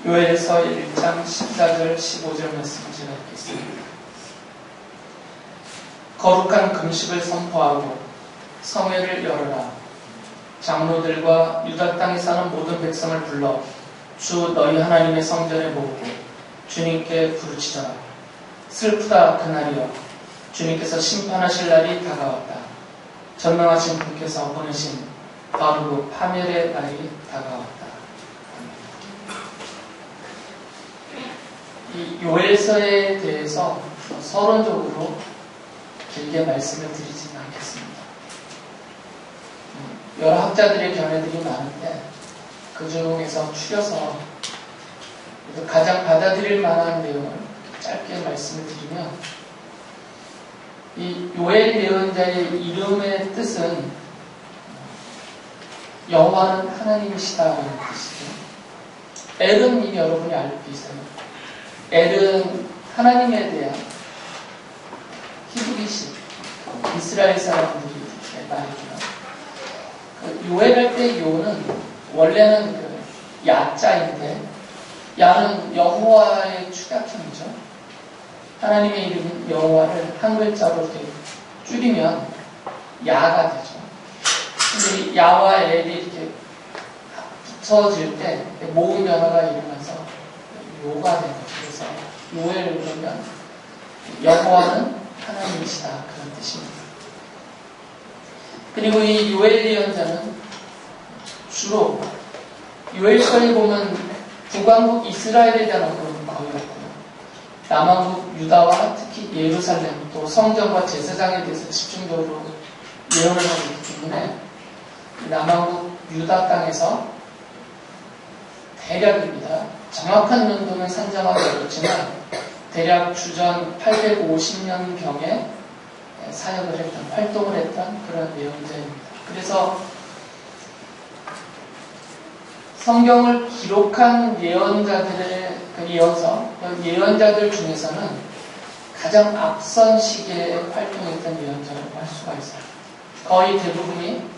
요엘서 1장 14절 15절 말씀을 제가 읽겠습니다. 거룩한 금식을 선포하고 성회를 열어라. 장로들과 유다 땅에 사는 모든 백성을 불러 주 너희 하나님의 성전에 모으고 주님께 부르짖어라. 슬프다 그날이여. 주님께서 심판하실 날이 다가왔다. 전능하신 분께서 보내신 바로 파멸의 날이 다가왔다. 이 요엘서에 대해서 서론적으로 길게 말씀을 드리지는 않겠습니다. 여러 학자들의 견해들이 많은데 그 중에서 추려서 가장 받아들일 만한 내용을 짧게 말씀을 드리면, 이 요엘 예언자의 이름의 뜻은 여호와는 하나님이시다라는 뜻이죠. 엘은 여러분이 알고 계세요. 엘은 하나님에 대한 히브리식, 이스라엘 사람들이 이렇게 말해줘요. 요엘할 때 요는 원래는 그 야자인데, 야는 여호와의 축약형이죠. 하나님의 이름인 여호와를 한 글자로 이렇게 줄이면 야가 되죠. 근데 이 야와 엘이 이렇게 붙여질 때 모음 변화가 일어나서 요가 되는 거죠. 그래서 요엘 그러면 여호와는 하나님이시다, 그런 뜻입니다. 그리고 이 요엘 예언자는 주로 요엘서에 보면 북왕국 이스라엘에 대한 언급은 거의 없고요. 남왕국 유다와 특히 예루살렘, 또 성전과 제사장에 대해서 집중적으로 예언을 하고 있기 때문에 남왕국 유다 땅에서 대략입니다. 정확한 연도는 산정하기 어렵지만 대략 주전 850년경에 사역을 했던, 활동을 했던 그런 예언자입니다. 그래서 성경을 기록한 예언자들의 그 예언자들 중에서는 가장 앞선 시기에 활동했던 예언자라고 할 수가 있어요. 거의 대부분이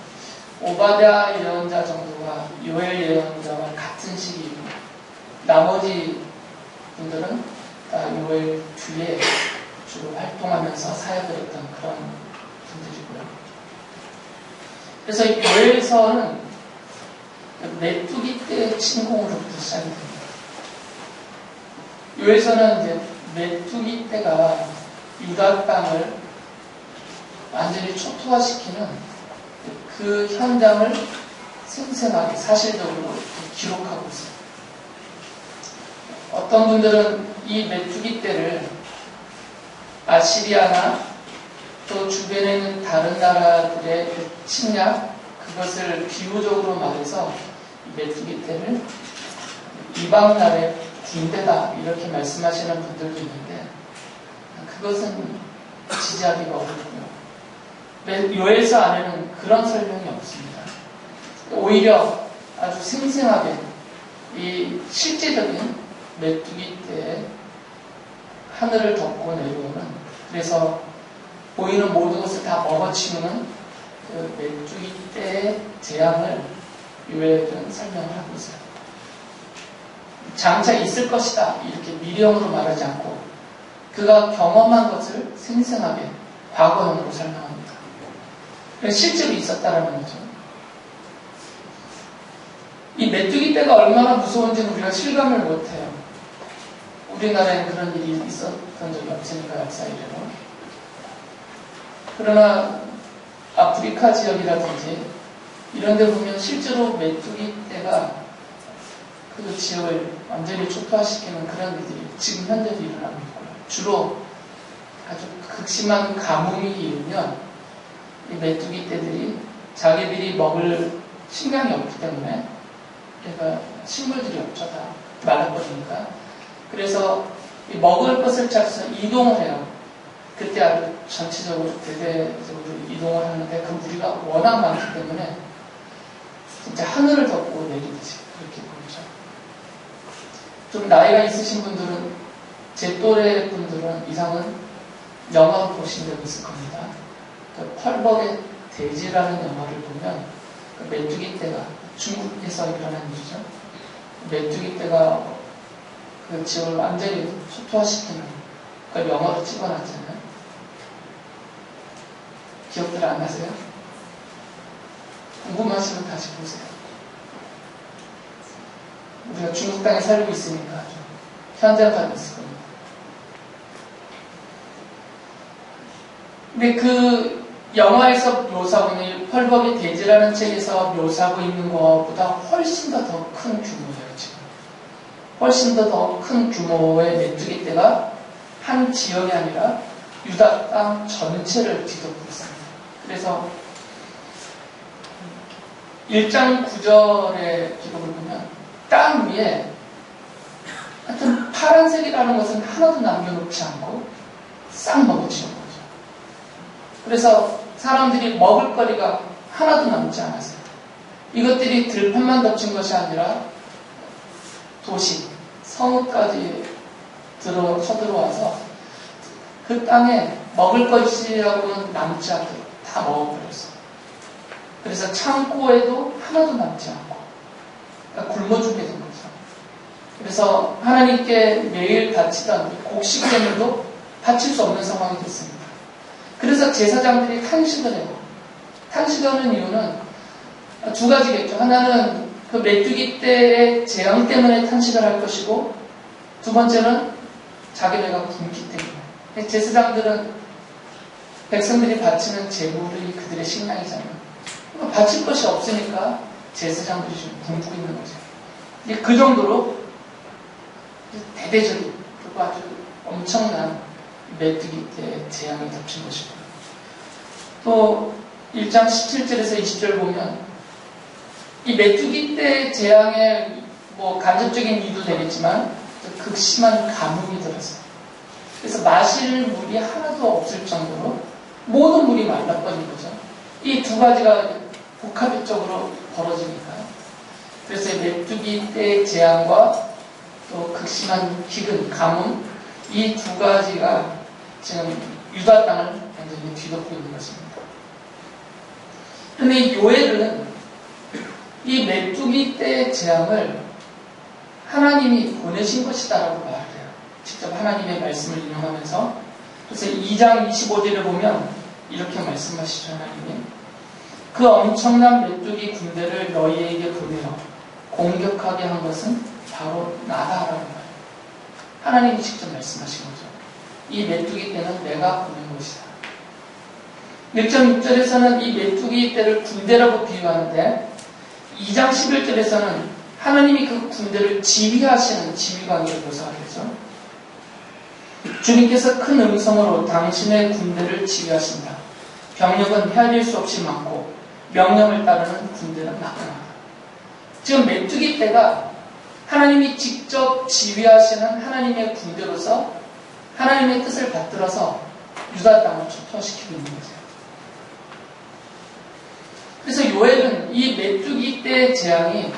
오바댜 예언자 정도가 요엘 예언자와 같은 시기이고, 나머지 분들은 요엘 뒤에 주로 활동하면서 사역을 했던 그런 분들이고요. 그래서 요엘서는 메뚜기 때 침공으로부터 시작이 됩니다. 요엘서는 이제 메뚜기 때가 유다 땅을 완전히 초토화시키는 그 현장을 생생하게 사실적으로 기록하고 있어요. 어떤 분들은 이 메뚜기 때를 아시리아나 또 주변에 있는 다른 나라들의 침략, 그것을 비유적으로 말해서 메뚜기 때를 이방 나라의 군대다, 이렇게 말씀하시는 분들도 있는데, 그것은 지지하기가 어렵고요. 요엘서 안에는 그런 설명이 없습니다. 오히려 아주 생생하게 이 실제적인 메뚜기 때에 하늘을 덮고 내려오는, 그래서 보이는 모든 것을 다 먹어치우는 그 메뚜기 때의 재앙을 요엘은 설명을 하고 있어요. 장차 있을 것이다, 이렇게 미래형으로 말하지 않고 그가 경험한 것을 생생하게 과거형으로 설명합니다. 실제로 있었다라는 거죠. 이 메뚜기 때가 얼마나 무서운지는 우리가 실감을 못해요. 우리나라에는 그런 일이 있었던 적이 없으니까, 역사 이래로. 그러나 아프리카 지역이라든지 이런 데 보면 실제로 메뚜기 때가 그 지역을 완전히 초토화시키는 그런 일들이 지금 현재도 일어나고 있고요. 주로 아주 극심한 가뭄이 일으면 이 메뚜기 떼들이 자기들이 먹을 식량이 없기 때문에, 그러니까 식물들이 없죠, 다 말라버리니까. 그래서 이 먹을 것을 찾아서 이동을 해요. 그때 아주 전체적으로 대대적으로 이동을 하는데 그 무리가 워낙 많기 때문에 진짜 하늘을 덮고 내리듯이 그렇게 보이죠. 좀 나이가 있으신 분들은, 제 또래 분들은 이상은 영화를 보신 적 있을 겁니다. 그 펄벅의 돼지라는 영화를 보면 그 메뚜기 떼가, 중국에서 일어난 일이죠. 메뚜기 떼가 그 지역을 완전히 초토화시키는 그걸 영어로 찍어놨잖아요. 기억들 안 나세요? 궁금하시면 다시 보세요. 우리가 중국 땅에 살고 있으니까 좀 현대화가 있을 겁니다. 근데 그 영화에서 묘사하고 있는 펄벅의 대지라는 책에서 묘사하고 있는 것보다 훨씬 더 큰 규모예요, 지금. 훨씬 더 큰 규모의 메뚜기 떼가 한 지역이 아니라 유다 땅 전체를 뒤덮고 있습니다. 그래서 1장 9절의 기록을 보면 땅 위에 하여튼 파란색이라는 것은 하나도 남겨놓지 않고 싹 먹어치운 거죠. 그래서 사람들이 먹을 거리가 하나도 남지 않았어요. 이것들이 들판만 덮친 것이 아니라 도시, 성읍까지 쳐들어와서 그 땅에 먹을 것이라고는 남지 않도록 다 먹어버렸어요. 그래서 창고에도 하나도 남지 않고 그러니까 굶어 죽게 된 거죠. 그래서 하나님께 매일 바치던 곡식제물도 바칠 수 없는 상황이 됐습니다. 그래서 제사장들이 탄식을 해요. 탄식하는 이유는 두 가지겠죠. 하나는 그 메뚜기 떼의 재앙 때문에 탄식을 할 것이고, 두 번째는 자기네가 굶기 때문에. 제사장들은 백성들이 바치는 제물이 그들의 식량이잖아요. 바칠 것이 없으니까 제사장들이 좀 굶고 있는 거죠. 그 정도로 대대적인, 그리고 아주 엄청난 메뚜기 떼의 재앙이 덮친 것이고요. 또 1장 17절에서 20절 보면 이 메뚜기 떼의 재앙의 간접적인 이유도 되겠지만 극심한 가뭄이 들었어요. 그래서 마실 물이 하나도 없을 정도로 모든 물이 말라버린 거죠. 이 두 가지가 복합적으로 벌어지니까요. 그래서 메뚜기 떼의 재앙과 또 극심한 기근, 가뭄, 이 두 가지가 지금 유다 땅을 완전히 뒤덮고 있는 것입니다. 그런데 요엘은 이 메뚜기 떼의 재앙을 하나님이 보내신 것이다라고 말을 해요. 직접 하나님의 말씀을 인용하면서. 그래서 2장 25절에 보면 이렇게 말씀하시죠. 하나님이 그 엄청난 메뚜기 군대를 너희에게 보내어 공격하게 한 것은 바로 나다라고 말해요. 하나님이 직접 말씀하신 거죠. 이 메뚜기 떼는 내가 보낸 것이다. 1.6절에서는 이 메뚜기 떼를 군대라고 비유하는데 2장 11절에서는 하나님이 그 군대를 지휘하시는 지휘관으로 묘사하겠죠. 주님께서 큰 음성으로 당신의 군대를 지휘하신다. 병력은 헤아릴 수 없이 많고 명령을 따르는 군대는 막강하다. 지금 메뚜기 떼가 하나님이 직접 지휘하시는 하나님의 군대로서 하나님의 뜻을 받들어서 유다 땅을 초토화시키고 있는 거죠. 그래서 요엘은 이 메뚜기 떼의 재앙이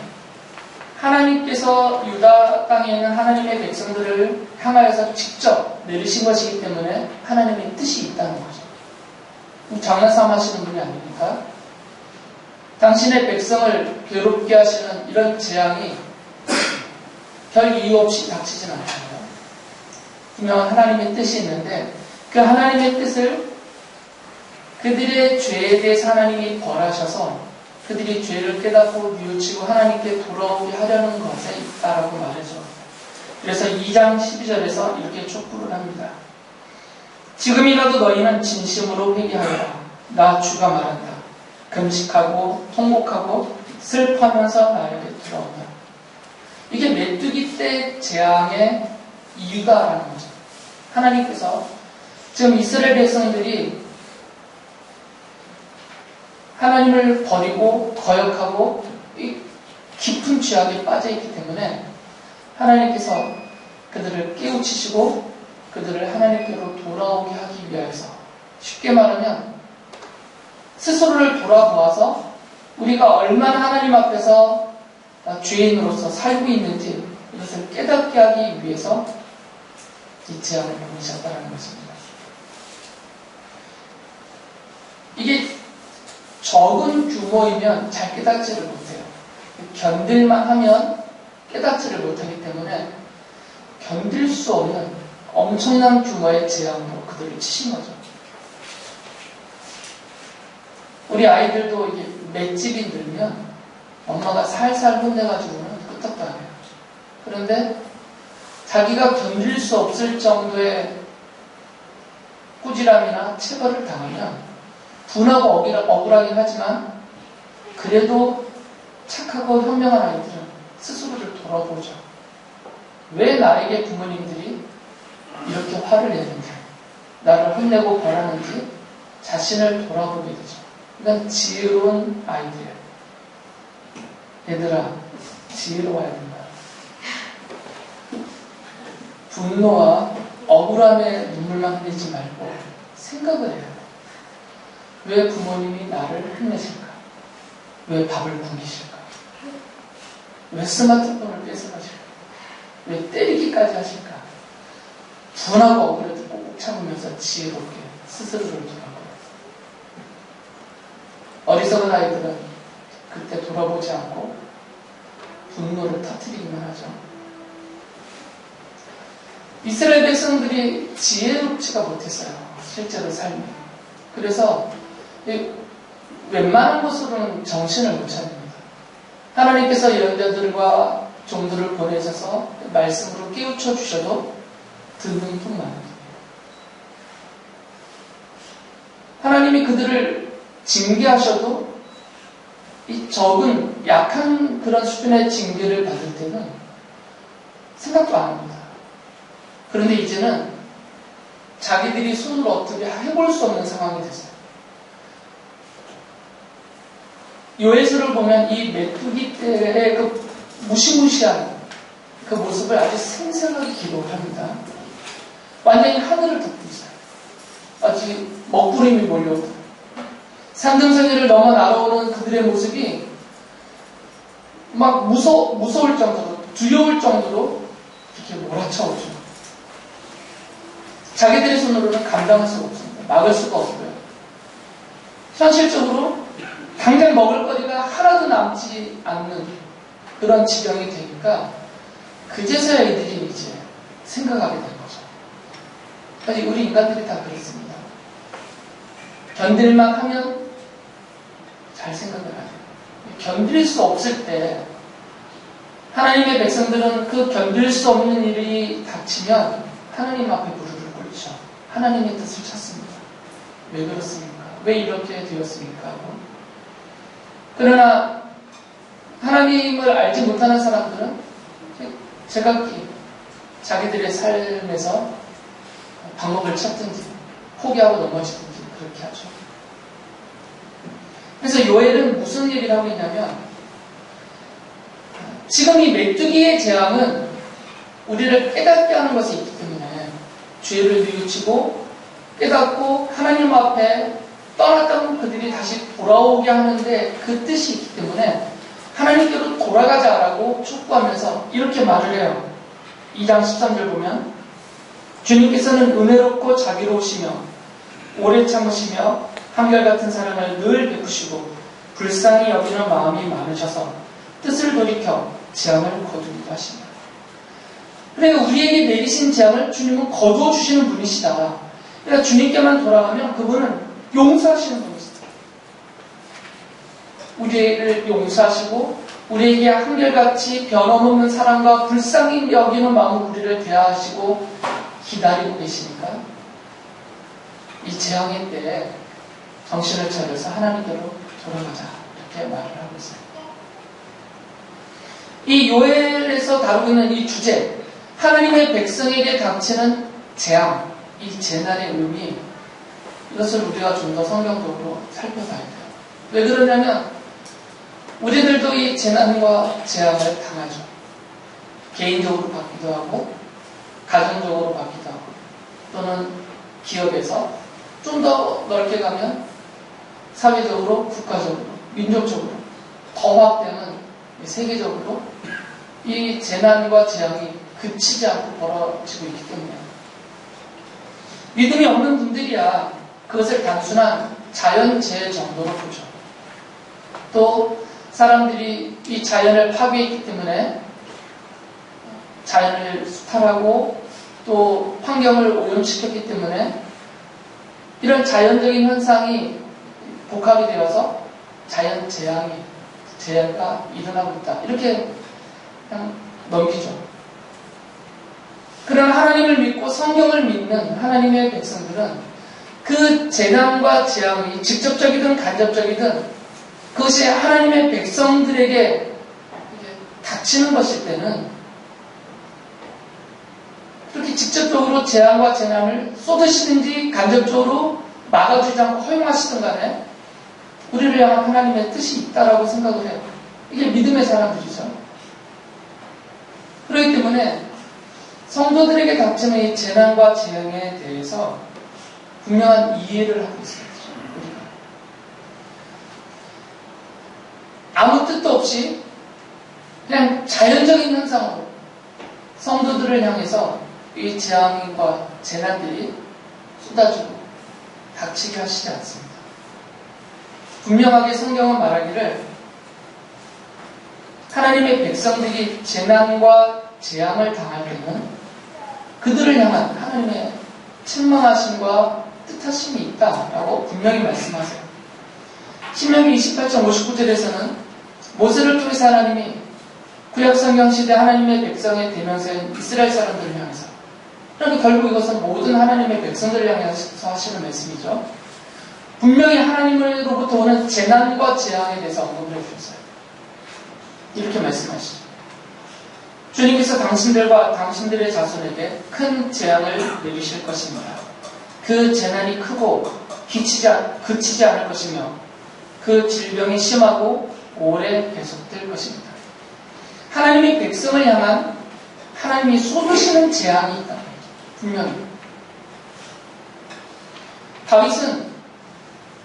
하나님께서 유다 땅에 있는 하나님의 백성들을 향하여서 직접 내리신 것이기 때문에 하나님의 뜻이 있다는 거죠. 장난삼 하시는 분이 아닙니까? 당신의 백성을 괴롭게 하시는 이런 재앙이 별 이유 없이 닥치진 않잖아요. 분명 하나님의 뜻이 있는데 그 하나님의 뜻을 그들의 죄에 대해서 하나님이 벌하셔서 그들이 죄를 깨닫고 뉘우치고 하나님께 돌아오게 하려는 것에 있다라고 말하죠. 그래서 2장 12절에서 이렇게 촉구를 합니다. 지금이라도 너희는 진심으로 회개하여라. 나 주가 말한다. 금식하고 통곡하고 슬퍼하면서 나에게 돌아오라. 이게 메뚜기 떼 재앙의 이유다라는 거죠. 하나님께서 지금 이스라엘 백성들이 하나님을 버리고 거역하고 깊은 죄악에 빠져있기 때문에 하나님께서 그들을 깨우치시고 그들을 하나님께로 돌아오게 하기 위해서, 쉽게 말하면 스스로를 돌아보아서 우리가 얼마나 하나님 앞에서 죄인으로서 살고 있는지 이것을 깨닫게 하기 위해서 이 재앙을 보내셨다는 것입니다. 이게 적은 규모이면 잘 깨닫지를 못해요. 견딜만 하면 깨닫지를 못하기 때문에 견딜 수 없는 엄청난 규모의 재앙으로 그들을 치신 거죠. 우리 아이들도 이게 맷집이 늘면 엄마가 살살 혼내가지고는 끄떡도 안 해요. 그런데 자기가 견딜 수 없을 정도의 꾸지람이나 체벌을 당하면 분하고 억울하긴 하지만 그래도 착하고 현명한 아이들은 스스로를 돌아보죠. 왜 나에게 부모님들이 이렇게 화를 내는지, 나를 혼내고 벌하는지 자신을 돌아보게 되죠. 이건 지혜로운 아이들이에요. 얘들아, 지혜로워야 된다. 분노와 억울함에 눈물만 흘리지 말고 생각을 해야 돼. 왜 부모님이 나를 혼내실까? 왜 밥을 굶기실까? 왜 스마트폰을 뺏어가실까? 왜 때리기까지 하실까? 분하고 억울해도 꼭 참으면서 지혜롭게 스스로를 돌아보아요. 어리석은 아이들은 그때 돌아보지 않고 분노를 터뜨리기만 하죠. 이스라엘 백성들이 지혜롭지가 못했어요. 실제로 삶이. 그래서 웬만한 것으로는 정신을 못 차립니다. 하나님께서 연자들과 종들을 보내셔서 말씀으로 깨우쳐 주셔도 듣는 뿐만. 하나님이 그들을 징계하셔도 이 적은 약한 그런 수준의 징계를 받을 때는 생각도 안 합니다. 그런데 이제는 자기들이 손을 어떻게 해볼 수 없는 상황이 됐어요. 요에스를 보면 이 메뚜기 때의 그 무시무시한 그 모습을 아주 생생하게 기록을 합니다. 완전히 하늘을 덮고 있어요. 아주 먹구름이 몰려오고 산등성이를 넘어 날아오는 그들의 모습이 막 무서울 정도로, 두려울 정도로 이렇게 몰아쳐오죠. 자기들의 손으로는 감당할 수가 없습니다. 막을 수가 없고요. 현실적으로 당장 먹을 거리가 하나도 남지 않는 그런 지경이 되니까 그제서야 이들이 이제 생각하게 된 거죠. 사실 우리 인간들이 다 그렇습니다. 견딜만 하면 잘 생각을 하죠. 견딜 수 없을 때 하나님의 백성들은 그 견딜 수 없는 일이 닥치면 하나님 앞에 무릎을 꿇죠. 하나님의 뜻을 찾습니다. 왜 그렇습니까? 왜 이렇게 되었습니까? 그러나 하나님을 알지 못하는 사람들은 제각기 자기들의 삶에서 방법을 찾든지 포기하고 넘어지든지 그렇게 하죠. 그래서 요엘은 무슨 얘기를 하고 있냐면 지금 이 메뚜기의 재앙은 우리를 깨닫게 하는 것이 있기 때문에 죄를 뉘우치고 깨닫고 하나님 앞에 떠났던 그들이 다시 돌아오게 하는데 그 뜻이 있기 때문에 하나님께로 돌아가자라고 촉구하면서 이렇게 말을 해요. 2장 13절 보면 주님께서는 은혜롭고 자비로우시며 오래 참으시며 한결같은 사랑을 늘 베푸시고 불쌍히 여기는 마음이 많으셔서 뜻을 돌이켜 재앙을 거두기도 하십니다. 그러니까 우리에게 내리신 재앙을 주님은 거두어 주시는 분이시다. 그러니까 주님께만 돌아가면 그분은 용서하시는 분이시다. 우리를 용서하시고 우리에게 한결같이 변함없는 사랑과 불쌍히 여기는 마음으로 우리를 대하시고 기다리고 계시니까 이 재앙의 때에 정신을 차려서 하나님께로 돌아가자 이렇게 말을 하고 있어요. 이 요엘에서 다루고 있는 이 주제, 하나님의 백성에게 닥치는 재앙, 이 재난의 의미, 이것을 우리가 좀 더 성경적으로 살펴봐야 돼요. 왜 그러냐면 우리들도 이 재난과 재앙을 당하죠. 개인적으로 받기도 하고 가정적으로 받기도 하고 또는 기업에서 좀 더 넓게 가면 사회적으로, 국가적으로, 민족적으로 더 확대는 세계적으로 이 재난과 재앙이 그치지 않고 벌어지고 있기 때문에 믿음이 없는 분들이야 그것을 단순한 자연재해 정도로 보죠. 또 사람들이 이 자연을 파괴했기 때문에 자연을 수탈하고 또 환경을 오염시켰기 때문에 이런 자연적인 현상이 복합이 되어서 자연 재해가 일어나고 있다. 이렇게 그냥 넘기죠. 그러나 하나님을 믿고 성경을 믿는 하나님의 백성들은 그 재난과 재앙이 직접적이든 간접적이든 그것이 하나님의 백성들에게 닥치는 것일 때는 그렇게 직접적으로 재앙과 재난을 쏟으시든지 간접적으로 막아주지 않고 허용하시든 간에 우리를 향한 하나님의 뜻이 있다라고 생각을 해요. 이게 믿음의 사람들이죠. 그렇기 때문에 성도들에게 닥치는 이 재난과 재앙에 대해서 분명한 이해를 하고 있어요. 우리가. 아무 뜻도 없이 그냥 자연적인 현상으로 성도들을 향해서 이 재앙과 재난들이 쏟아지고 닥치게 하시지 않습니다. 분명하게 성경은 말하기를 하나님의 백성들이 재난과 재앙을 당할 때는 그들을 향한 하나님의 책망하심과 뜻하심이 있다라고 분명히 말씀하세요. 신명기 28장 59절에서는 모세를 통해서 하나님이 구약성경 시대 하나님의 백성의 대명사인 이스라엘 사람들을 향해서, 그러니까 결국 이것은 모든 하나님의 백성들을 향해서 하시는 말씀이죠. 분명히 하나님으로부터 오는 재난과 재앙에 대해서 언급을 해주셨어요. 이렇게 말씀하시죠. 주님께서 당신들과 당신들의 자손에게 큰 재앙을 내리실 것입니다. 그 재난이 크고 그치지 않을 것이며 그 질병이 심하고 오래 계속될 것입니다. 하나님의 백성을 향한 하나님이 쏟으시는 재앙이 있다. 분명히. 다윗은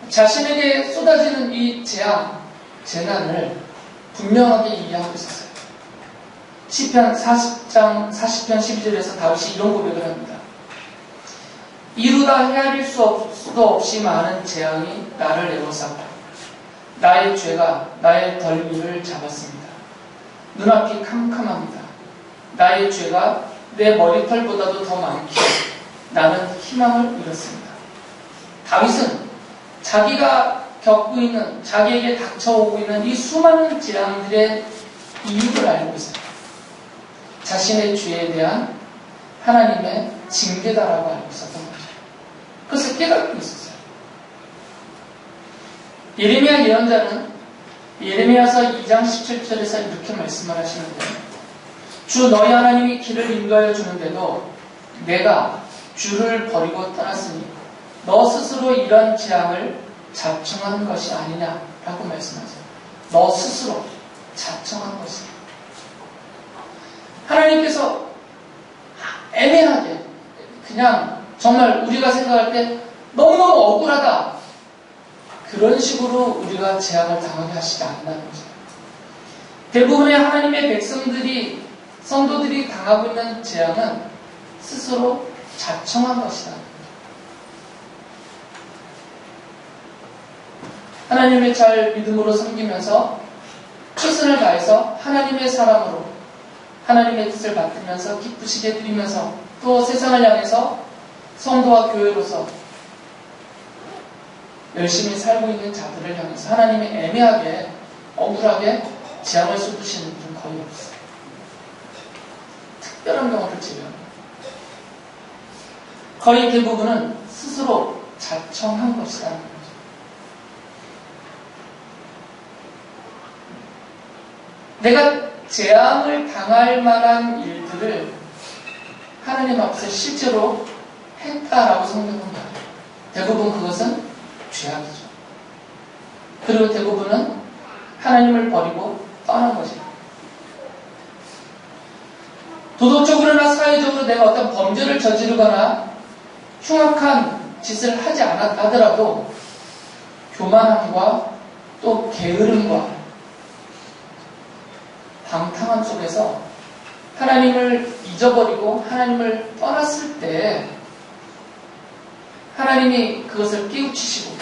자신에게 쏟아지는 이 재앙, 재난을 분명하게 이해하고 있었어요. 시편 40편 12절에서 다윗이 이런 고백을 합니다. 이루다 헤아릴 수도 없이 많은 재앙이 나를 에워쌌다. 나의 죄가 나의 덜미를 잡았습니다. 눈앞이 캄캄합니다. 나의 죄가 내 머리털보다도 더 많기에 나는 희망을 잃었습니다. 다윗은 자기가 겪고 있는, 자기에게 닥쳐오고 있는 이 수많은 재앙들의 이유를 알고 있어요. 자신의 죄에 대한 하나님의 징계다라고 알고 있었던 거죠. 그것을 깨닫고 있었어요. 예레미야 예언자는 예레미야서 2장 17절에서 이렇게 말씀을 하시는데, 주 너희 하나님이 길을 인도하여 주는데도 내가 주를 버리고 떠났으니 너 스스로 이런 재앙을 자청한 것이 아니냐라고 말씀하세요. 너 스스로 자청한 것이야. 하나님께서 애매하게 그냥 정말 우리가 생각할 때 너무너무 억울하다, 그런 식으로 우리가 재앙을 당하게 하시지 않는다는 거죠. 대부분의 하나님의 백성들이, 성도들이 당하고 있는 재앙은 스스로 자청한 것이다. 하나님을 잘 믿음으로 섬기면서 최선을 다해서 하나님의 사람으로 하나님의 뜻을 받들면서 기쁘시게 드리면서 또 세상을 향해서 성도와 교회로서 열심히 살고 있는 자들을 향해서 하나님이 애매하게, 억울하게 재앙을 쏟으시는 분은 거의 없어요. 특별한 경우를 제외합니다. 거의 대부분은 스스로 자청한 것이라는 거죠. 내가 재앙을 당할 만한 일들을 하나님 앞에서 실제로 했다라고 성경은 말해요. 대부분 그것은 죄악이죠. 그리고 대부분은 하나님을 버리고 떠난 거죠. 도덕적으로나 사회적으로 내가 어떤 범죄를 저지르거나 흉악한 짓을 하지 않았더라도 교만함과 또 게으름과 방탕함 속에서 하나님을 잊어버리고 하나님을 떠났을 때 하나님이 그것을 깨우치시고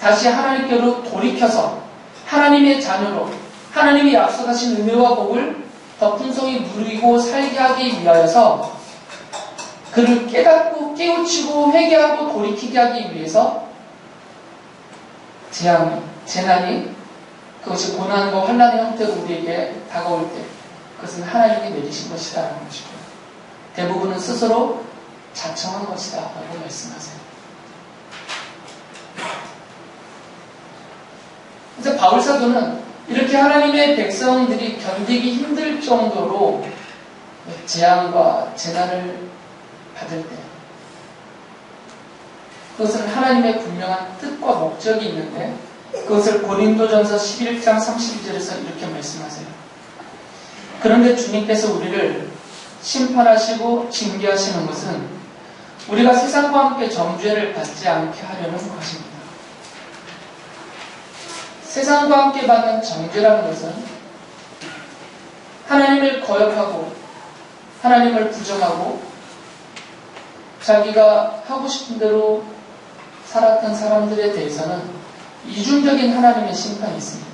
다시 하나님께로 돌이켜서 하나님의 자녀로 하나님이 약속하신 은혜와 복을 더 풍성히 누리고 살게 하기 위하여서 그를 깨닫고 깨우치고 회개하고 돌이키게 하기 위해서 재난이 그것이 고난과 환난의 형태로 우리에게 다가올 때 그것은 하나님이 내리신 것이다라는 것이고요. 대부분은 스스로 자청한 것이다 라고 말씀하세요. 그래서 바울사도는 이렇게 하나님의 백성들이 견디기 힘들 정도로 재앙과 재난을 받을 때 그것은 하나님의 분명한 뜻과 목적이 있는데 그것을 고린도전서 11장 32절에서 이렇게 말씀하세요. 그런데 주님께서 우리를 심판하시고 징계하시는 것은 우리가 세상과 함께 정죄를 받지 않게 하려는 것입니다. 세상과 함께 받는 정죄라는 것은 하나님을 거역하고 하나님을 부정하고 자기가 하고 싶은 대로 살았던 사람들에 대해서는 이중적인 하나님의 심판이 있습니다.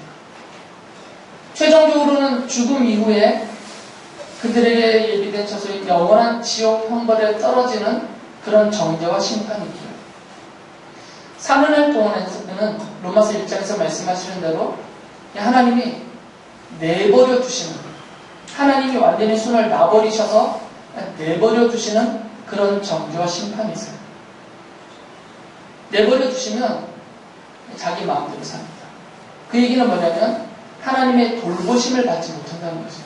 최종적으로는 죽음 이후에 그들에게 예비된 처소인 영원한 지옥 형벌에 떨어지는 그런 정죄와 심판이기요. 사는 날 동안에는 로마서 1장에서 말씀하시는 대로 하나님이 내버려 두시는, 하나님이 완전히 손을 놔버리셔서 내버려 두시는 그런 정죄와 심판이 있어요. 내버려 두시면 자기 마음대로 삽니다. 그 얘기는 뭐냐면 하나님의 돌보심을 받지 못한다는 거죠.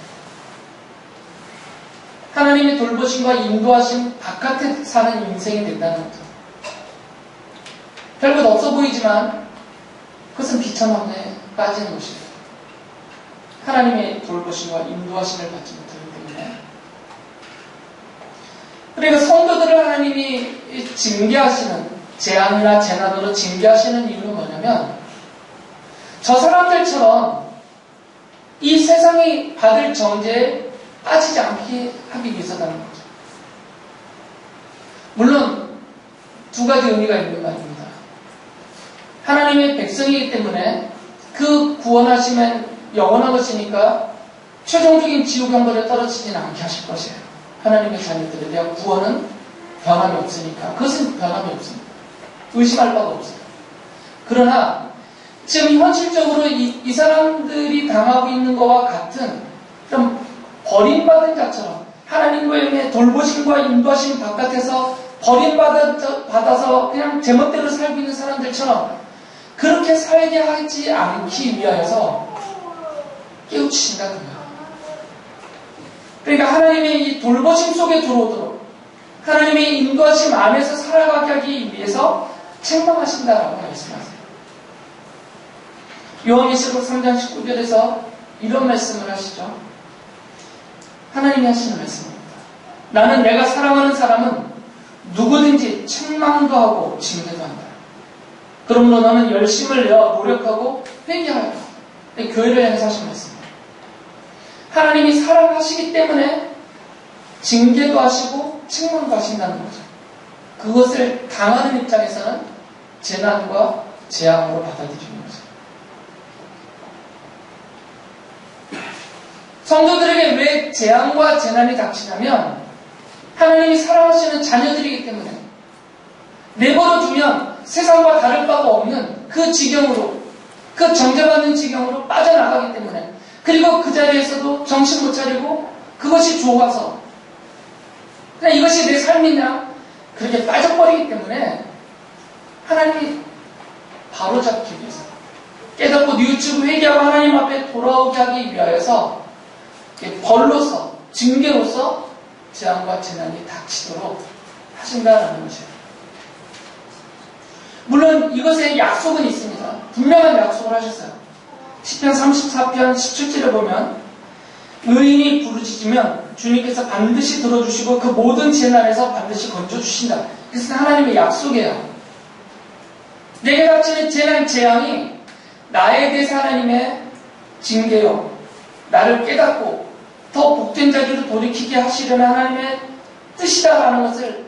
하나님의 돌보심과 인도하심 바깥에 사는 인생이 된다는 거죠. 별것 없어 보이지만 그것은 비참함에 빠지는 것이에요. 하나님의 돌보심과 인도하심을 받지 못하기 때문에. 그러니까 성도들을 하나님이 징계하시는, 재앙이나 재난으로 징계하시는 이유는 뭐냐면 저 사람들처럼 이 세상이 받을 정죄에 빠지지 않게 하기 위해서라는 거죠. 물론 두 가지 의미가 있는 말입니다. 하나님의 백성이기 때문에 그 구원하시면 영원한 것이니까 최종적인 지옥 형벌에 떨어지지는 않게 하실 것이에요. 하나님의 자녀들에 대한 구원은 변함이 없으니까. 그것은 변함이 없습니다. 의심할 바가 없어요. 그러나 지금 현실적으로 이 사람들이 당하고 있는 것과 같은 그런 버림받은 자처럼 하나님의 돌보심과 인도하심 바깥에서 버림받아서 그냥 제멋대로 살고 있는 사람들처럼 그렇게 살게 하지 않기 위하여서 깨우치신다는 거예요. 그러니까 하나님의 이 돌보심 속에 들어오도록 하나님의 인도하심 안에서 살아가게 하기 위해서 책망하신다라고 말씀하세요. 요한계시록 3장 19절에서 이런 말씀을 하시죠. 하나님이 하시는 말씀입니다. 나는 내가 사랑하는 사람은 누구든지 책망도 하고 징계도 한다. 그러므로 너는 열심을 내어 노력하고 회개하라. 교회를 향해서 하신 말씀입니다. 하나님이 사랑하시기 때문에 징계도 하시고 책망도 하신다는 거죠. 그것을 당하는 입장에서는 재난과 재앙으로 받아들이는 거죠. 성도들에게 왜 재앙과 재난이 닥치냐면 하나님이 사랑하시는 자녀들이기 때문에 내버려 두면 세상과 다를 바가 없는 그 지경으로, 그 정죄받는 지경으로 빠져나가기 때문에, 그리고 그 자리에서도 정신 못 차리고 그것이 좋아서 그냥 이것이 내 삶이냐 그렇게 빠져버리기 때문에 하나님이 바로잡기 위해서 깨닫고 뉘우치고 회개하고 하나님 앞에 돌아오게 하기 위하여서 벌로서, 징계로서 재앙과 재난이 닥치도록 하신다라는 것이에요. 물론 이것에 약속은 있습니다. 분명한 약속을 하셨어요. 시편 34편 17절에 보면 의인이 부르짖으면 주님께서 반드시 들어주시고 그 모든 재난에서 반드시 건져주신다. 그것은 하나님의 약속이에요. 내게 닥치는 재난, 재앙이 나에 대해서 하나님의 징계요, 나를 깨닫고 더 복된 자리로 돌이키게 하시려는 하나님의 뜻이다라는 것을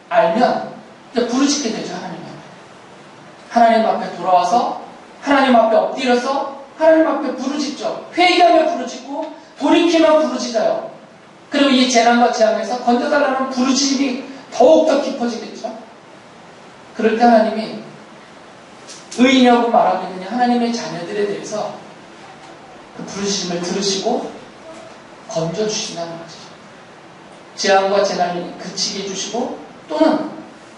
알면 부르짖게 되죠. 하나님 앞에 돌아와서 하나님 앞에 엎드려서 하나님 앞에 부르짖죠. 회개하며 부르짖고 돌이키면 부르짖어요. 그리고 이 재난과 재앙에서 건져달라는 부르짖음이 더욱더 깊어지겠죠. 그럴 때 하나님이 의인이라고 말하고 있는 하나님의 자녀들에 대해서 그 부르짖음을 들으시고 건져주신다는 거죠. 재앙과 재난이 그치게 해주시고 또는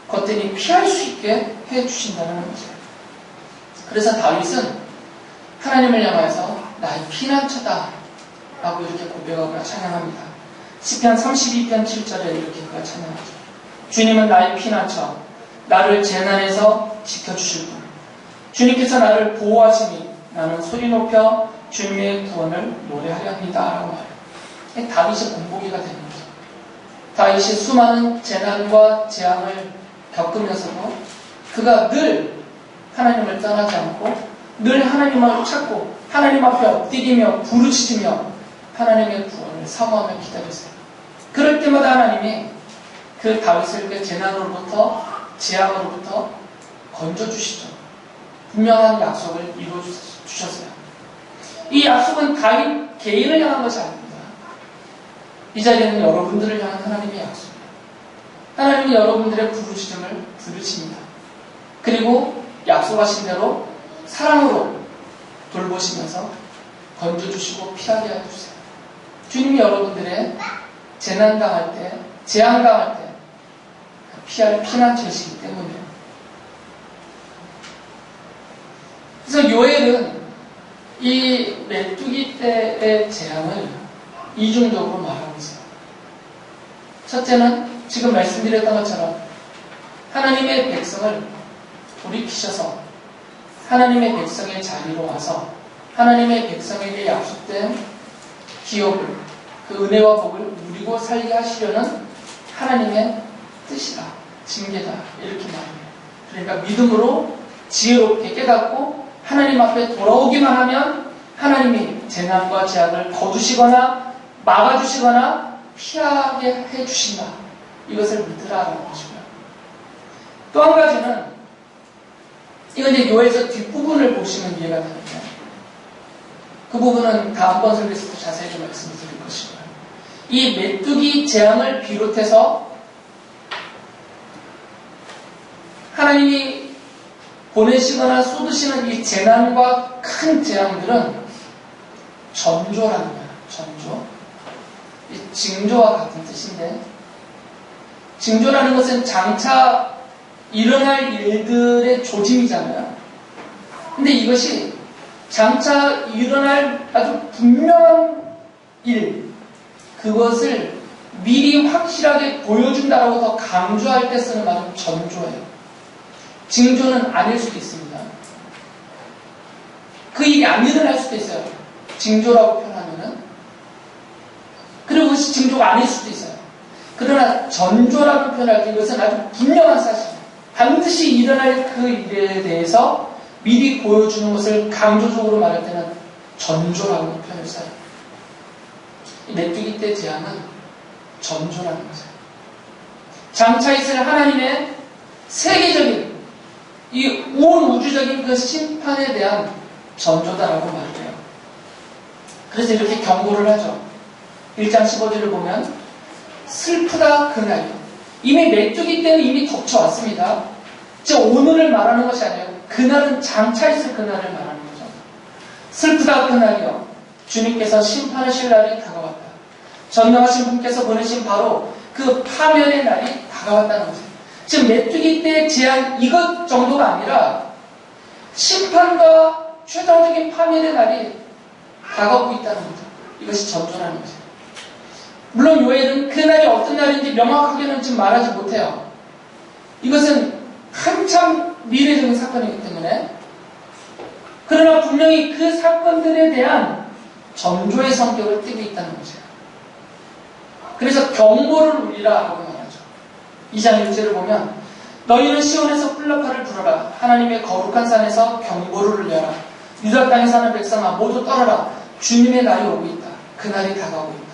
그것들이 피할 수 있게 해주신다는 거죠. 그래서 다윗은 하나님을 향해서 나의 피난처다 라고 이렇게 고백하고 찬양합니다. 시편 32편 7절에 이렇게 그가 찬양하죠. 주님은 나의 피난처, 나를 재난에서 지켜주실 분. 주님께서 나를 보호하시니 나는 소리 높여 주님의 구원을 노래하려 합니다 라고 말해요. 다윗의 본보기가 되는 거죠. 다윗이 수많은 재난과 재앙을 겪으면서도 그가 늘 하나님을 떠나지 않고 늘 하나님을 찾고 하나님 앞에 엎드리며 부르짖으며 하나님의 구원을 사모하며 기다렸어요. 그럴 때마다 하나님이 그 다윗을 그 재난으로부터 재앙으로부터 건져주시죠. 분명한 약속을 이루어주셨어요. 이 약속은 다윗 개인을 향한 것이 아닙니다. 이 자리에는 여러분들을 향한 하나님의 약속입니다. 하나님이 여러분들의 부르짖음을 들으십니다. 그리고 약속하신 대로 사랑으로 돌보시면서 건져주시고 피하게 해주세요. 주님이 여러분들의 재난당할 때, 재앙당할 때 피할 피난처이시기 때문이에요. 그래서 요엘은 이 메뚜기 때의 재앙을 이중적으로 말하고 있어요. 첫째는 지금 말씀드렸던 것처럼 하나님의 백성을 돌이키셔서 하나님의 백성의 자리로 와서 하나님의 백성에게 약속된 기업을, 그 은혜와 복을 누리고 살게 하시려는 하나님의 뜻이다, 징계다 이렇게 말해요. 그러니까 믿음으로 지혜롭게 깨닫고 하나님 앞에 돌아오기만 하면 하나님이 재난과 재앙을 거두시거나 막아주시거나 피하게 해주신다. 이것을 믿으라는 것이고요. 또 한 가지는 이건 이제 요엘서 뒷부분을 보시면 이해가 되는데 그 부분은 다음번 설교에서도 자세히 좀 말씀을 드릴 것이고요. 이 메뚜기 재앙을 비롯해서 하나님이 보내시거나 쏟으시는 이 재난과 큰 재앙들은 전조라는 거예요. 전조. 이 징조와 같은 뜻인데 징조라는 것은 장차 일어날 일들의 조짐이잖아요. 근데 이것이 장차 일어날 아주 분명한 일, 그것을 미리 확실하게 보여준다라고 더 강조할 때 쓰는 말은 전조예요. 징조는 아닐 수도 있습니다. 그 일이 안 일어날 수도 있어요. 징조라고 표현하면은. 그리고 그것이 징조가 아닐 수도 있어요. 그러나 전조라고 표현할 때 이것은 아주 분명한 사실이에요. 반드시 일어날 그 일에 대해서 미리 보여주는 것을 강조적으로 말할 때는 전조라고 표현을 써요. 이 메뚜기 때 재앙은 전조라는 거죠. 장차 있을 하나님의 세계적인 이 온 우주적인 그 심판에 대한 전조다라고 말을 해요. 그래서 이렇게 경고를 하죠. 1장 15절을 보면 슬프다 그날이요. 이미 메뚜기 때는 이미 덮쳐왔습니다. 즉 오늘을 말하는 것이 아니에요. 그날은 장차 있을 그날을 말하는 거죠. 슬프다 그날이요. 주님께서 심판하실 날이 다가왔다. 전능하신 분께서 보내신 바로 그 파멸의 날이 다가왔다는 거죠. 지금 메뚜기 때의 재앙 이것 정도가 아니라 심판과 최종적인 파멸의 날이 다가오고 있다는 거죠. 이것이 전조라는 거죠. 물론 요엘은 그 날이 어떤 날인지 명확하게는 지금 말하지 못해요. 이것은 한참 미래적인 사건이기 때문에 그러나 분명히 그 사건들에 대한 전조의 성격을 띠고 있다는 거죠. 그래서 경보를 울리라 하고 말하죠. 2장 1절을 보면 너희는 시온에서 뿔나파를 불어라. 하나님의 거룩한 산에서 경보를 울려라. 유다 땅에 사는 백성아 모두 떨어라. 주님의 날이 오고 있다. 그 날이 다가오고 있다.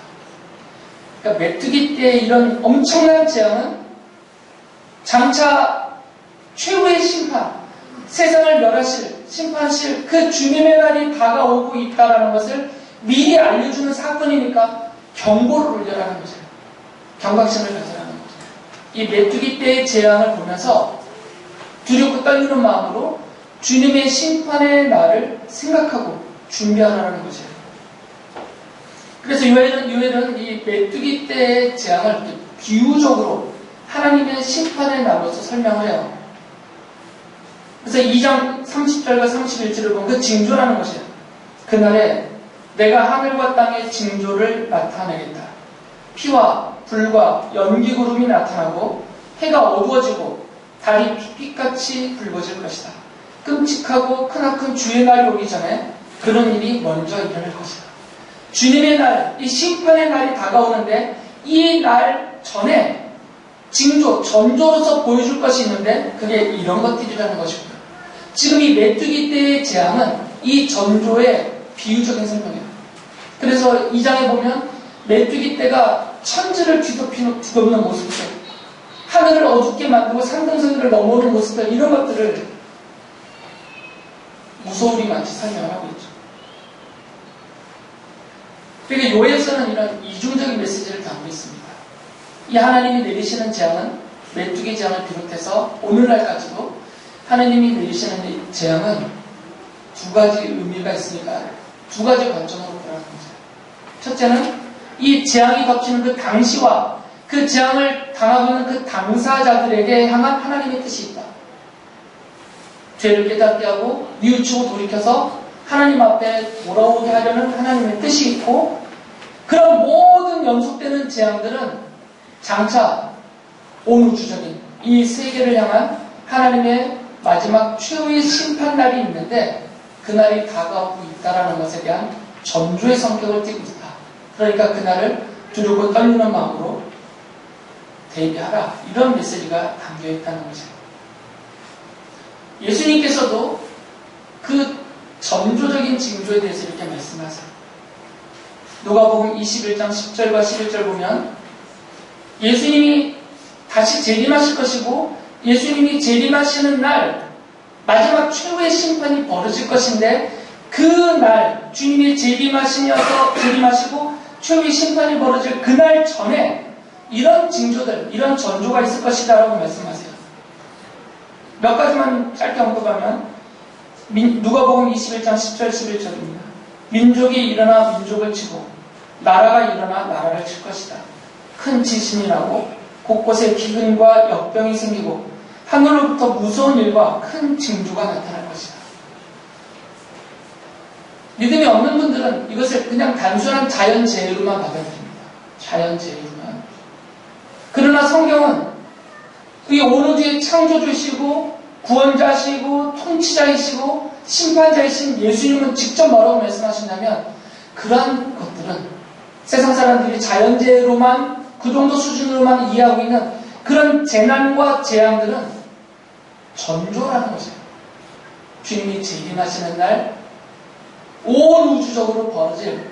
그러니까 메뚜기 때의 이런 엄청난 재앙은 장차 최후의 심판, 세상을 멸하실, 심판하실 그 주님의 날이 다가오고 있다는 것을 미리 알려주는 사건이니까 경고를 울려라는 거죠. 경각심을 가져라는 거죠. 이 메뚜기 떼의 재앙을 보면서 두렵고 떨리는 마음으로 주님의 심판의 날을 생각하고 준비하라는 거죠. 그래서 요엘은 이 메뚜기 떼의 재앙을 비유적으로 하나님의 심판의 날로서 설명을 해요. 그래서 2장 30절과 31절을 보면 그 징조라는 것이에요. 그날에 내가 하늘과 땅의 징조를 나타내겠다. 피와 불과 연기구름이 나타나고 해가 어두워지고 달이 빛같이 붉어질 것이다. 끔찍하고 크나큰 주의 날이 오기 전에 그런 일이 먼저 일어날 것이다. 주님의 날, 이 심판의 날이 다가오는데 이 날 전에 징조, 전조로서 보여줄 것이 있는데 그게 이런 것들이라는 것이고요. 지금 이 메뚜기 떼의 재앙은 이 전조의 비유적인 설명이에요. 그래서 2장에 보면 메뚜기 떼가 천지를 뒤덮는 모습들, 하늘을 어둡게 만들고 산등성이를 넘어오는 모습들, 이런 것들을 무서울이 많이 설명을 하고 있죠. 그러니까 요엘서는 이런 이중적인 메시지를 담고 있습니다. 이 하나님이 내리시는 재앙은 메뚜기 재앙을 비롯해서 오늘날까지도 하나님이 내리시는 이 재앙은 두 가지 의미가 있으니까 두 가지 관점으로 보라는 거죠. 첫째는 이 재앙이 덮치는 그 당시와 그 재앙을 당하고 있는 그 당사자들에게 향한 하나님의 뜻이 있다. 죄를 깨닫게 하고 뉘우치고 돌이켜서 하나님 앞에 돌아오게 하려는 하나님의 뜻이 있고, 그런 모든 연속되는 재앙들은 장차 온 우주적인 이 세계를 향한 하나님의 마지막 최후의 심판날이 있는데 그날이 다가오고 있다는 것에 대한 전조의 성격을 띠고 있다. 그러니까 그날을 두렵고 떨리는 마음으로 대비하라, 이런 메시지가 담겨있다는 거죠. 예수님께서도 그 전조적인 징조에 대해서 이렇게 말씀하세요. 누가복음 21장 10절과 11절 보면 예수님이 다시 재림하실 것이고 예수님이 재림하시는 날 마지막 최후의 심판이 벌어질 것인데, 그 날 주님이 재림하시고 최후의 심판이 벌어질 그날 전에 이런 징조들, 이런 전조가 있을 것이다 라고 말씀하세요. 몇 가지만 짧게 언급하면 누가복음 21장 10절 11절입니다. 민족이 일어나 민족을 치고 나라가 일어나 나라를 칠 것이다. 큰 지진이 나고 곳곳에 기근과 역병이 생기고 하늘로부터 무서운 일과 큰 징조가 나타날 것이다. 믿음이 없는 분들은 이것을 그냥 단순한 자연재해로만 받아들입니다. 자연재해로만. 그러나 성경은 이 오로지 창조주이시고 구원자시고 통치자이시고 심판자이신 예수님은 직접 뭐라고 말씀하시냐면, 그러한 것들은 세상 사람들이 자연재해로만 그 정도 수준으로만 이해하고 있는 그런 재난과 재앙들은 전조라는 거죠. 주님이 재림하시는 날 온 우주적으로 벌어질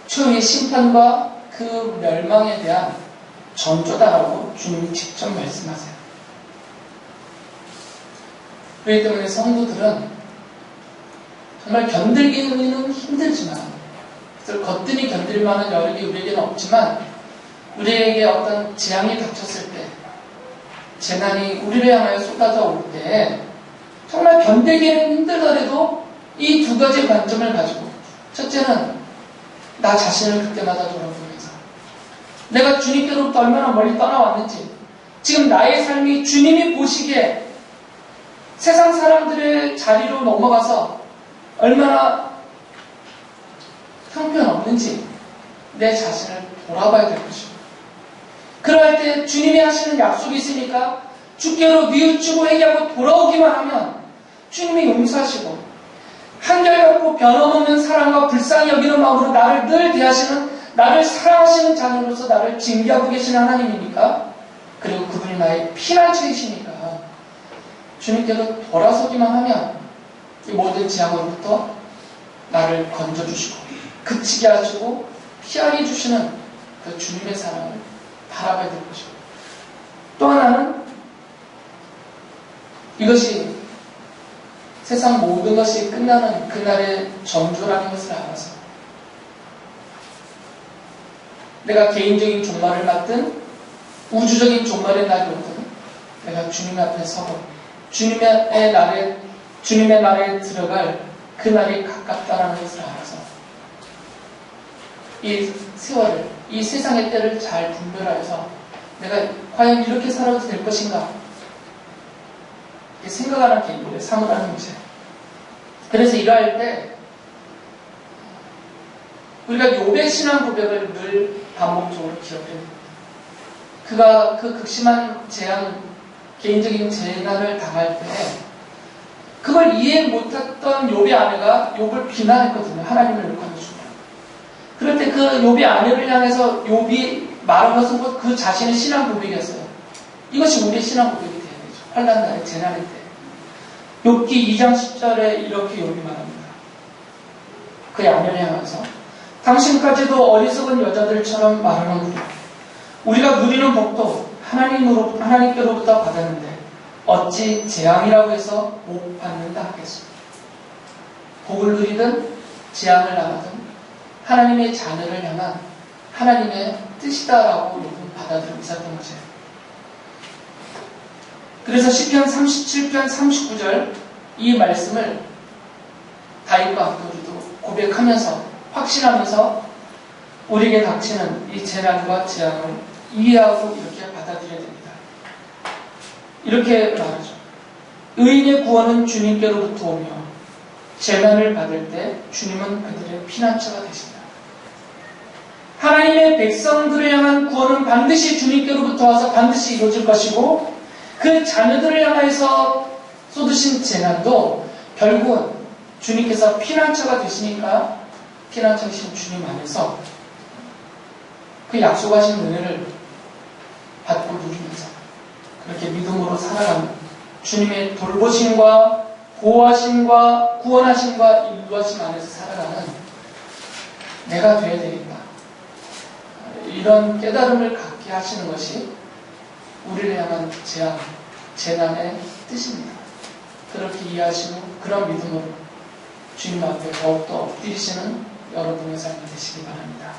최후의 심판과 그 멸망에 대한 전조다라고 주님이 직접 말씀하세요. 그렇기 때문에 성도들은 정말 견딜기는 힘들지만, 그래서 거뜬히 견딜 만한 여력이 우리에게는 없지만, 우리에게 어떤 재앙이 닥쳤을 때, 재난이 우리를 향하여 쏟아져 올 때 정말 견디기는 힘들더라도 이 두 가지 관점을 가지고, 첫째는 나 자신을 그때마다 돌아보면서 내가 주님께로부터 얼마나 멀리 떠나왔는지, 지금 나의 삶이 주님이 보시기에 세상 사람들의 자리로 넘어가서 얼마나 형편없는지 내 자신을 돌아봐야 될 것입니다. 그럴 때 주님이 하시는 약속이 있으니까 주께로 뉘우치고 회개하고 돌아오기만 하면 주님이 용서하시고, 한결같고 변함없는 사랑과 불쌍히 여기는 마음으로 나를 늘 대하시는, 나를 사랑하시는 자녀로서 나를 징계하고 계시는 하나님이니까, 그리고 그분이 나의 피난처이시니까 주님께로 돌아서기만 하면 이 모든 재앙으로부터 나를 건져주시고 그치게 하시고 피하게 해주시는 그 주님의 사랑을 바라봐야 될 것이고, 또 하나는 이것이 세상 모든 것이 끝나는 그날의 전조라는 것을 알아서 내가 개인적인 종말을 맞든 우주적인 종말의 날이 오든 내가 주님 앞에 서고 주님의 날에 들어갈 그 날이 가깝다는 것을 알아서 이 세월을, 이 세상의 때를 잘 분별하여서 내가 과연 이렇게 살아도 될 것인가? 생각하는 게 있는데 사물하는 것이에요. 그래서 이러할 때 우리가 욥의 신앙 고백을 늘 반복적으로 기억해야 됩니다. 그가 그 극심한 재앙, 개인적인 재난을 당할 때 그걸 이해 못했던 욥의 아내가 욥을 비난했거든요. 하나님을 욕하는 중에. 그럴 때 그 욥의 아내를 향해서 욥이 말한 것은 곧 그 자신의 신앙 고백이었어요. 이것이 우리의 신앙 고백이 돼야 되죠. 환난 날에, 재난의 때. 욥기 2장 10절에 이렇게 욥이 말합니다. 그의 아내를 향해서 당신까지도 어리석은 여자들처럼 말하는구나. 우리가 누리는 복도 하나님께로부터 받았는데 어찌 재앙이라고 해서 못 받는다 하겠습니다. 복을 누리든 재앙을 당하든 하나님의 자녀를 향한 하나님의 뜻이다라고 욥은 받아들이고 있었던 거죠. 그래서 시편 37편 39절 이 말씀을 다윗과 함께 우리도 고백하면서 확신하면서 우리에게 닥치는 이 재난과 재앙을 이해하고 이렇게 받아들여야 됩니다. 이렇게 말하죠. 의인의 구원은 주님께로부터 오며 재난을 받을 때 주님은 그들의 피난처가 되신다. 하나님의 백성들을 향한 구원은 반드시 주님께로부터 와서 반드시 이루어질 것이고 그 자녀들을 향해서 쏟으신 재난도 결국은 주님께서 피난처가 되시니까 피난처이신 주님 안에서 그 약속하신 은혜를 받고 누리면서 그렇게 믿음으로 살아가는 주님의 돌보심과 보호하심과 구원하심과 인도하심 안에서 살아가는 내가 되어야 되겠다. 이런 깨달음을 갖게 하시는 것이 우리를 향한 재앙, 재난의 뜻입니다. 그렇게 이해하시고 그런 믿음으로 주님 앞에 더욱더 엎드리시는 여러분의 삶이 되시기 바랍니다.